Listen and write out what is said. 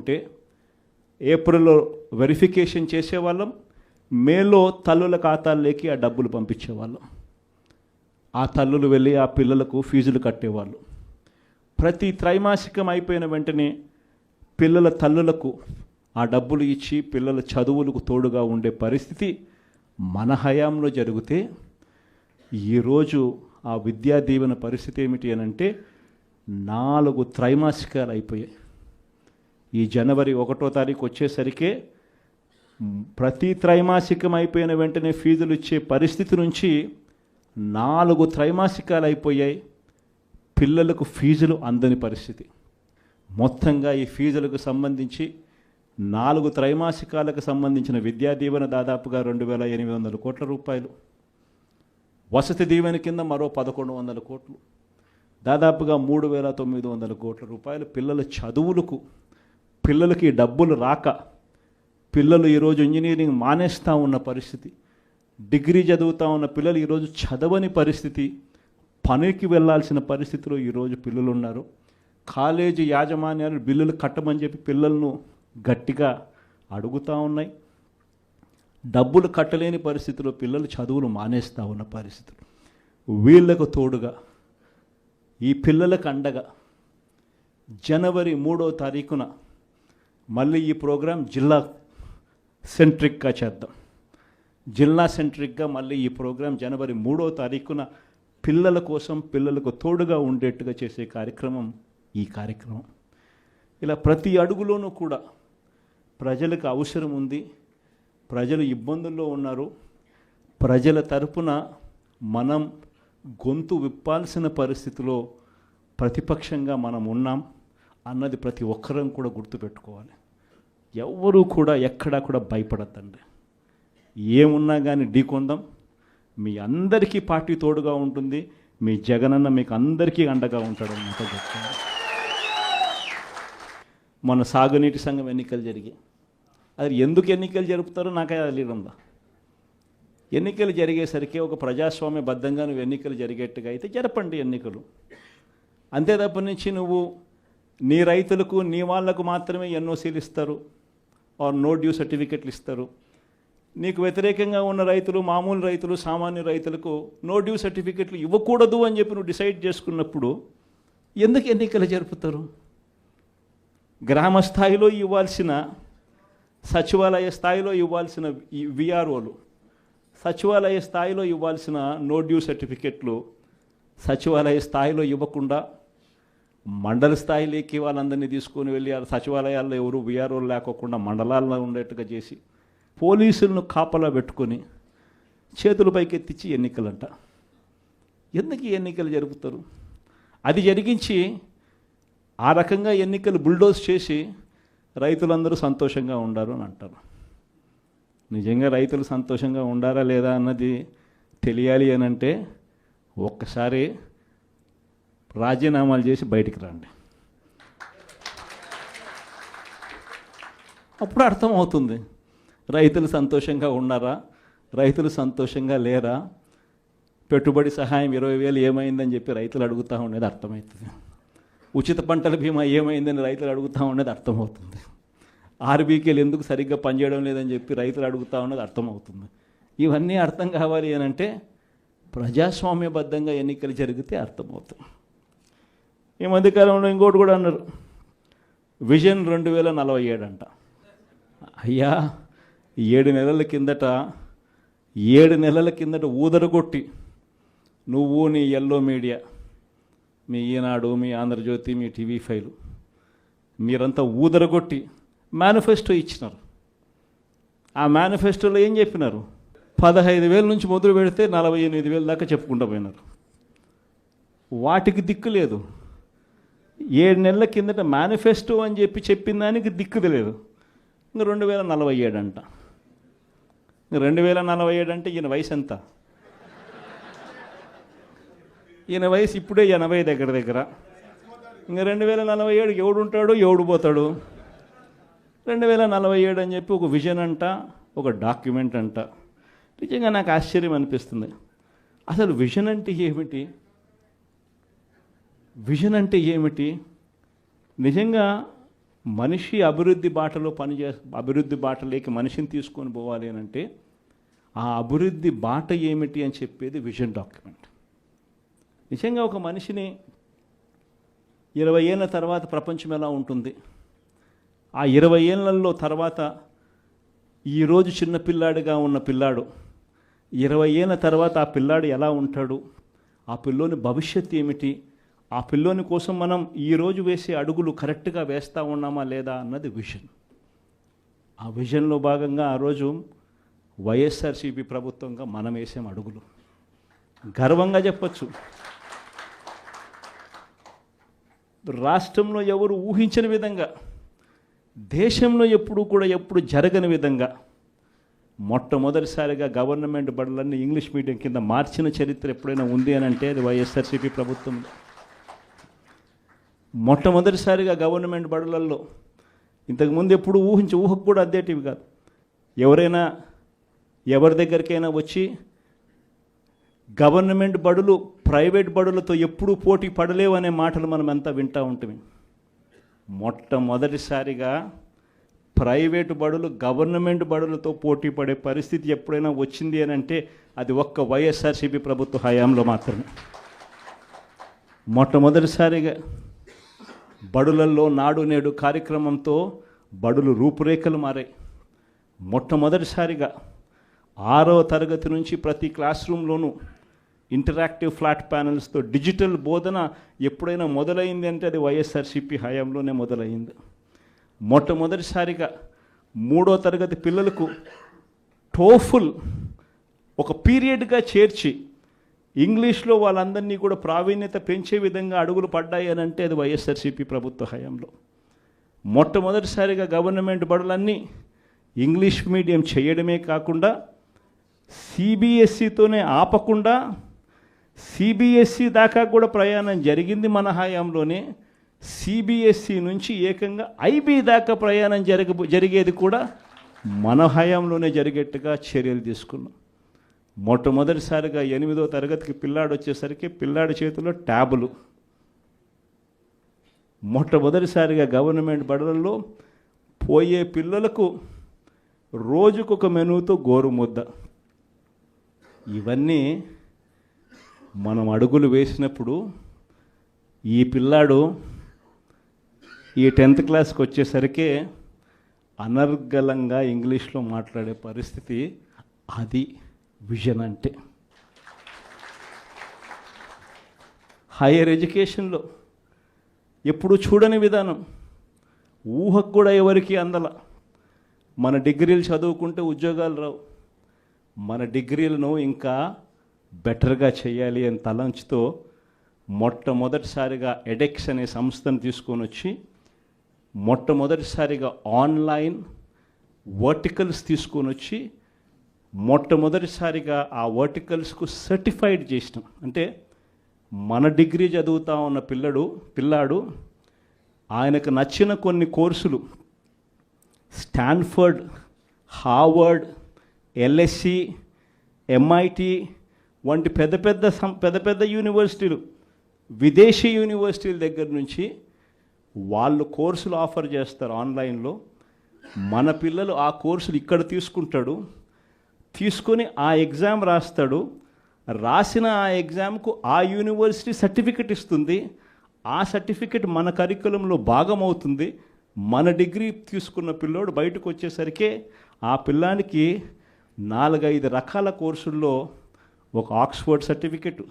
ఉంటే ఏప్రిల్లో వెరిఫికేషన్ చేసేవాళ్ళం, మేలో తల్లుల ఖాతాల్లోకి ఆ డబ్బులు పంపించేవాళ్ళం. ఆ తల్లులు వెళ్ళి ఆ పిల్లలకు ఫీజులు కట్టేవాళ్ళు. ప్రతి త్రైమాసికం అయిపోయిన వెంటనే పిల్లల తల్లులకు ఆ డబ్బులు ఇచ్చి పిల్లల చదువులకు తోడుగా ఉండే పరిస్థితి మన హయాంలో జరిగితే, ఈరోజు ఆ విద్యా దీవెన పరిస్థితి ఏమిటి అని అంటే 4 త్రైమాసికాలు అయిపోయాయి. ఈ జనవరి 1వ తారీఖు వచ్చేసరికే ప్రతి త్రైమాసికం అయిపోయిన వెంటనే ఫీజులు ఇచ్చే పరిస్థితి నుంచి 4 త్రైమాసికాలు అయిపోయాయి. పిల్లలకు ఫీజులు అందని పరిస్థితి. మొత్తంగా ఈ ఫీజులకు సంబంధించి 4 త్రైమాసికాలకు సంబంధించిన విద్యా దీవెన దాదాపుగా 2,800 కోట్ల రూపాయలు, వసతి దీవెన కింద మరో 1,100 కోట్లు, దాదాపుగా 3,900 కోట్ల రూపాయలు పిల్లల చదువులకు. పిల్లలకి డబ్బులు రాక పిల్లలు ఈరోజు ఇంజనీరింగ్ మానేస్తూ ఉన్న పరిస్థితి, డిగ్రీ చదువుతూ ఉన్న పిల్లలు ఈరోజు చదవని పరిస్థితి, పనికి వెళ్ళాల్సిన పరిస్థితిలో ఈరోజు పిల్లలు ఉన్నారు. కాలేజీ యాజమాన్యాలు బిల్లులు కట్టమని చెప్పి పిల్లలను గట్టిగా అడుగుతూ ఉన్నాయి. డబ్బులు కట్టలేని పరిస్థితిలో పిల్లలు చదువులు మానేస్తూ ఉన్న పరిస్థితులు. వీళ్లకు తోడుగా ఈ పిల్లలకు అండగా జనవరి 3వ తారీఖున మళ్ళీ ఈ ప్రోగ్రాం జిల్లా సెంట్రిక్గా చేద్దాం. జిల్లా సెంట్రిక్గా మళ్ళీ ఈ ప్రోగ్రాం జనవరి 3వ తారీఖున పిల్లల కోసం, పిల్లలకు తోడుగా ఉండేట్టుగా చేసే కార్యక్రమం ఈ కార్యక్రమం. ఇలా ప్రతి అడుగులోనూ కూడా ప్రజలకు అవసరం ఉంది, ప్రజలు ఇబ్బందుల్లో ఉన్నారు, ప్రజల తరపున మనం గొంతు విప్పాల్సిన పరిస్థితిలో ప్రతిపక్షంగా మనం ఉన్నాం అన్నది ప్రతి ఒక్కరం కూడా గుర్తుపెట్టుకోవాలి. ఎవ్వరూ కూడా ఎక్కడా కూడా భయపడద్దండి. ఏమున్నా కానీ ఢీకొందాం. మీ అందరికీ పార్టీ తోడుగా ఉంటుంది. మీ జగనన్న మీకు అందరికీ అండగా ఉంటాడన్నమాట చెప్తాను. మన సాగునీటి సంఘం ఎన్నికలు జరిగాయి. అది ఎందుకు ఎన్నికలు జరుపుతారో నాకే తెలియడంలా. ఎన్నికలు జరిగేసరికి ఒక ప్రజాస్వామ్యబద్ధంగా నువ్వు ఎన్నికలు జరిగేట్టుగా అయితే జరపండి ఎన్నికలు. అంతే తప్ప నుంచి నువ్వు నీ రైతులకు నీ వాళ్లకు మాత్రమే ఎన్ఓసీలు ఇస్తారు, ఆర్ నో డ్యూ సర్టిఫికెట్లు ఇస్తారు. నీకు వ్యతిరేకంగా ఉన్న రైతులు, మామూలు రైతులు, సామాన్య రైతులకు నో డ్యూ సర్టిఫికెట్లు ఇవ్వకూడదు అని చెప్పి నువ్వు డిసైడ్ చేసుకున్నప్పుడు ఎందుకు ఎన్నికలు జరుపుతారు? గ్రామ స్థాయిలో ఇవ్వాల్సిన, సచివాలయ స్థాయిలో ఇవ్వాల్సిన విఆర్ఓలు, సచివాలయ స్థాయిలో ఇవ్వాల్సిన నో డ్యూ సర్టిఫికెట్లు సచివాలయ స్థాయిలో ఇవ్వకుండా మండల స్థాయిలోకి వాళ్ళందరినీ తీసుకొని వెళ్ళి సచివాలయాల్లో ఎవరు విఆర్ఓలు లేకోకుండా మండలాల్లో ఉండేట్టుగా చేసి పోలీసులను కాపలా పెట్టుకొని చేతుల పైకెత్తించి ఎన్నికలంట. ఎందుకు ఈ ఎన్నికలు జరుపుతారు? అది జరిగించి ఆ రకంగా ఎన్నికలు బుల్డోజ్ చేసి రైతులందరూ సంతోషంగా ఉండారు అని అంటారు. నిజంగా రైతులు సంతోషంగా ఉండారా లేదా అన్నది తెలియాలి అని అంటే ఒక్కసారి రాజీనామాలు చేసి బయటికి రండి, అప్పుడు అర్థమవుతుంది రైతులు సంతోషంగా ఉన్నారా, రైతులు సంతోషంగా లేరా. పెట్టుబడి సహాయం 20,000 ఏమైందని చెప్పి రైతులు అడుగుతూ ఉండేది అర్థమవుతుంది. ఉచిత పంటల బీమా ఏమైందని రైతులు అడుగుతూ ఉండేది అర్థమవుతుంది. ఆర్బీకేలు ఎందుకు సరిగ్గా పనిచేయడం లేదని చెప్పి రైతులు అడుగుతూ ఉన్నది అర్థమవుతుంది. ఇవన్నీ అర్థం కావాలి అని అంటే ప్రజాస్వామ్యబద్ధంగా ఎన్నికలు జరిగితే అర్థమవుతుంది. ఈ మధ్యకాలంలో ఇంకోటి కూడా అన్నారు, విజన్ 2047 అంట. అయ్యా 7 నెలల కిందట ఊదరగొట్టి నువ్వు, నీ ఎల్లో మీడియా, మీ ఈనాడు, మీ ఆంధ్రజ్యోతి, మీ టీవీ5 మీరంతా ఊదరగొట్టి మేనిఫెస్టో ఇచ్చినారు. ఆ మేనిఫెస్టోలో ఏం చెప్పినారు? 15,000 నుంచి మొదలు పెడితే 48,000 దాకా చెప్పుకుంటూ పోయినారు. వాటికి దిక్కు లేదు. 7 నెలల కిందట మేనిఫెస్టో అని చెప్పి చెప్పిన దానికి దిక్కు లేదు. ఇంకా 2047 అంట. 2047 అంటే ఈయన వయసు ఎంత? ఈయన వయసు ఇప్పుడే 80 దగ్గర. ఇంకా 2047 ఎవడు ఉంటాడు, ఎవడు పోతాడు? 2047 అని చెప్పి ఒక విజన్ అంట, ఒక డాక్యుమెంట్ అంట. నిజంగా నాకు ఆశ్చర్యం అనిపిస్తుంది. అసలు విజన్ అంటే ఏమిటి? విజన్ అంటే ఏమిటి? నిజంగా మనిషి అభివృద్ధి బాటలో అభివృద్ధి బాటలోకి మనిషిని తీసుకొని పోవాలి అని అంటే ఆ అభివృద్ధి బాట ఏమిటి అని చెప్పేది విజన్ డాక్యుమెంట్. నిజంగా ఒక మనిషిని 20 ఏళ్ళ తర్వాత ప్రపంచం ఎలా ఉంటుంది, ఆ 20 ఏళ్ళల్లో తర్వాత ఈరోజు చిన్న పిల్లాడిగా ఉన్న పిల్లాడు 20 ఏళ్ళ తర్వాత ఆ పిల్లాడు ఎలా ఉంటాడు, ఆ పిల్లోని భవిష్యత్తు ఏమిటి, ఆ పిల్లోని కోసం మనం ఈరోజు వేసే అడుగులు కరెక్ట్గా వేస్తూ ఉన్నామా లేదా అన్నది విజన్. ఆ విజన్లో భాగంగా ఆ రోజు వైఎస్ఆర్సీపీ ప్రభుత్వంగా మనం వేసాం అడుగులు. గర్వంగా చెప్పచ్చు, రాష్ట్రంలో ఎవరు ఊహించని విధంగా, దేశంలో ఎప్పుడు జరగని విధంగా మొట్టమొదటిసారిగా గవర్నమెంట్ బడులన్నీ ఇంగ్లీష్ మీడియం కింద మార్చిన చరిత్ర ఎప్పుడైనా ఉంది అని అంటే అది వైఎస్ఆర్సీపీ ప్రభుత్వం. మొట్టమొదటిసారిగా గవర్నమెంట్ బడులలో ఇంతకుముందు ఎప్పుడు ఊహకు కూడా అద్దేటివి కాదు. ఎవరైనా ఎవరి దగ్గరికైనా వచ్చి గవర్నమెంట్ బడులు ప్రైవేట్ బడులతో ఎప్పుడూ పోటీ పడలేవు అనే మాటలు మనం అంతా వింటూ ఉంటుంది. మొట్టమొదటిసారిగా ప్రైవేటు బడులు గవర్నమెంట్ బడులతో పోటీ పడే పరిస్థితి ఎప్పుడైనా వచ్చింది అని అంటే అది ఒక్క వైఎస్ఆర్సీపీ ప్రభుత్వ హయాంలో మాత్రమే. మొట్టమొదటిసారిగా బడులల్లో నాడు నేడు కార్యక్రమంతో బడులు రూపురేఖలు మారాయి. మొట్టమొదటిసారిగా 6వ తరగతి నుంచి ప్రతి క్లాస్ రూమ్లోనూ ఇంటరాక్టివ్ ఫ్లాట్ ప్యానల్స్తో డిజిటల్ బోధన ఎప్పుడైనా మొదలైంది అంటే అది వైఎస్ఆర్సీపీ హయాంలోనే మొదలైంది. మొట్టమొదటిసారిగా 3వ తరగతి పిల్లలకు టోఫుల్ ఒక పీరియడ్గా చేర్చి ఇంగ్లీష్లో వాళ్ళందరినీ కూడా ప్రావీణ్యత పెంచే విధంగా అడుగులు పడ్డాయి అని అంటే అది వైఎస్ఆర్సీపీ ప్రభుత్వ హయాంలో. మొట్టమొదటిసారిగా గవర్నమెంట్ బడులన్నీ ఇంగ్లీష్ మీడియం చేయడమే కాకుండా సిబిఎస్ఈతోనే ఆపకుండా సిబిఎస్ఈ దాకా కూడా ప్రయాణం జరిగింది మన హయాంలోనే. సిబిఎస్ఈ నుంచి ఏకంగా ఐబీ దాకా ప్రయాణం జరిగేది కూడా మన హయాంలోనే జరిగేట్టుగా చర్యలు తీసుకున్నాం. మొట్టమొదటిసారిగా 8వ తరగతికి పిల్లాడు వచ్చేసరికి పిల్లాడి చేతిలో ట్యాబులు. మొట్టమొదటిసారిగా గవర్నమెంట్ బడులలో పోయే పిల్లలకు రోజుకొక మెనూతో గోరుముద్ద. ఇవన్నీ మనం అడుగులు వేసినప్పుడు ఈ పిల్లాడు ఈ 10th క్లాస్కి వచ్చేసరికి అనర్గళంగా ఇంగ్లీష్లో మాట్లాడే పరిస్థితి. అది విజన్ అంటే. హైయర్ ఎడ్యుకేషన్లో ఎప్పుడు చూడని విధానం, ఊహకు కూడా ఎవరికి అందల. మన డిగ్రీలు చదువుకుంటే ఉద్యోగాలు రావు, మన డిగ్రీలను ఇంకా బెటర్గా చేయాలి అని తలంచుతో మొట్టమొదటిసారిగా ఎడెక్స్ అనే సంస్థను తీసుకొని వచ్చి మొట్టమొదటిసారిగా ఆన్లైన్ వర్టికల్స్ తీసుకొని వచ్చి మొట్టమొదటిసారిగా ఆ వర్టికల్స్కు సర్టిఫైడ్ చేసినాం. అంటే మన డిగ్రీ చదువుతా ఉన్న పిల్లాడు ఆయనకు నచ్చిన కొన్ని కోర్సులు స్టాన్ఫర్డ్, హార్వర్డ్, ఎల్ఎస్సి, ఎంఐటి వంటి పెద్ద పెద్ద యూనివర్సిటీలు, విదేశీ యూనివర్సిటీల దగ్గర నుంచి వాళ్ళు కోర్సులు ఆఫర్ చేస్తారు ఆన్లైన్లో. మన పిల్లలు ఆ కోర్సులు ఇక్కడ తీసుకొని ఆ ఎగ్జామ్ రాస్తాడు. రాసిన ఆ ఎగ్జామ్కు ఆ యూనివర్సిటీ సర్టిఫికెట్ ఇస్తుంది. ఆ సర్టిఫికెట్ మన కరికులంలో భాగం అవుతుంది. మన డిగ్రీ తీసుకున్న పిల్లోడు బయటకు వచ్చేసరికి ఆ పిల్లానికి 4-5 రకాల కోర్సుల్లో ఒక ఆక్స్ఫర్డ్ సర్టిఫికెట్,